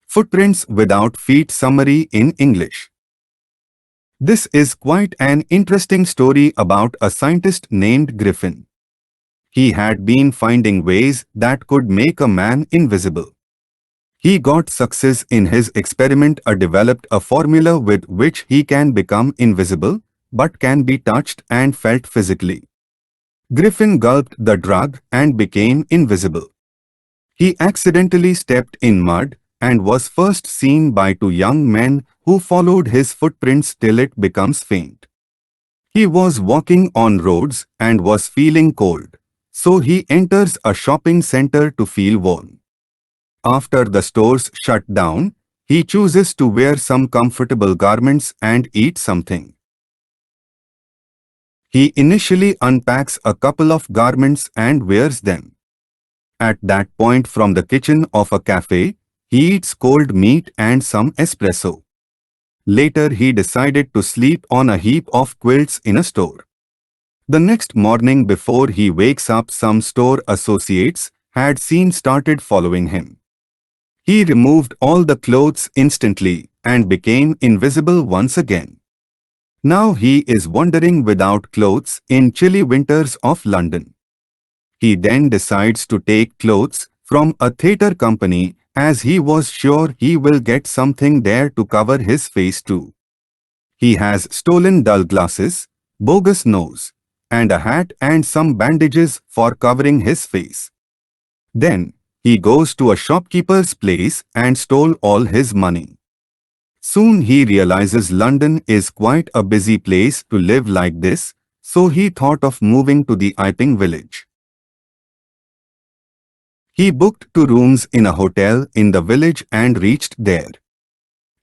Footprints without feet summary in English. This is quite an interesting story about a scientist named Griffin. He had been finding ways that could make a man invisible. He got success in his experiment and developed a formula with which he can become invisible, but can be touched and felt physically. Griffin gulped the drug and became invisible. He accidentally stepped in mud and was first seen by two young men who followed his footprints till it becomes faint. He was walking on roads and was feeling cold, so he enters a shopping center to feel warm. After the stores shut down, he chooses to wear some comfortable garments and eat something. He initially unpacks a couple of garments and wears them. At that point, from the kitchen of a cafe, he eats cold meat and some espresso. Later he decided to sleep on a heap of quilts in a store. The next morning before he wakes up, some store associates had started following him. He removed all the clothes instantly and became invisible once again. Now he is wandering without clothes in chilly winters of London. He then decides to take clothes from a theatre company as he was sure he will get something there to cover his face too. He has stolen dull glasses, bogus nose, and a hat and some bandages for covering his face. Then he goes to a shopkeeper's place and stole all his money. Soon he realizes London is quite a busy place to live like this, so he thought of moving to the Iping village. He booked 2 rooms in a hotel in the village and reached there.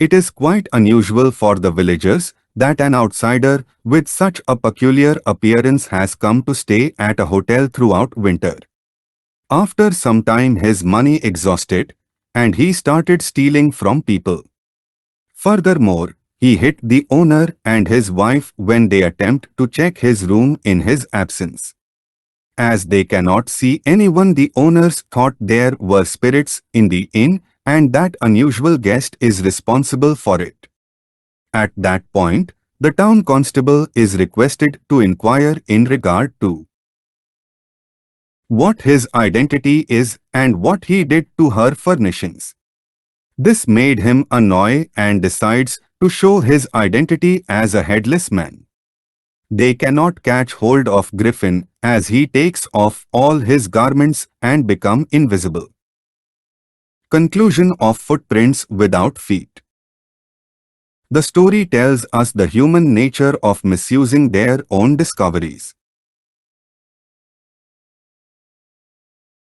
It is quite unusual for the villagers that an outsider with such a peculiar appearance has come to stay at a hotel throughout winter. After some time his money exhausted, and he started stealing from people. Furthermore, he hit the owner and his wife when they attempt to check his room in his absence. As they cannot see anyone, the owners thought there were spirits in the inn and that unusual guest is responsible for it. At that point, the town constable is requested to inquire in regard to what his identity is and what he did to her furnishings. This made him annoy and decides to show his identity as a headless man. They cannot catch hold of Griffin as he takes off all his garments and become invisible. Conclusion of Footprints Without Feet. The story tells us the human nature of misusing their own discoveries.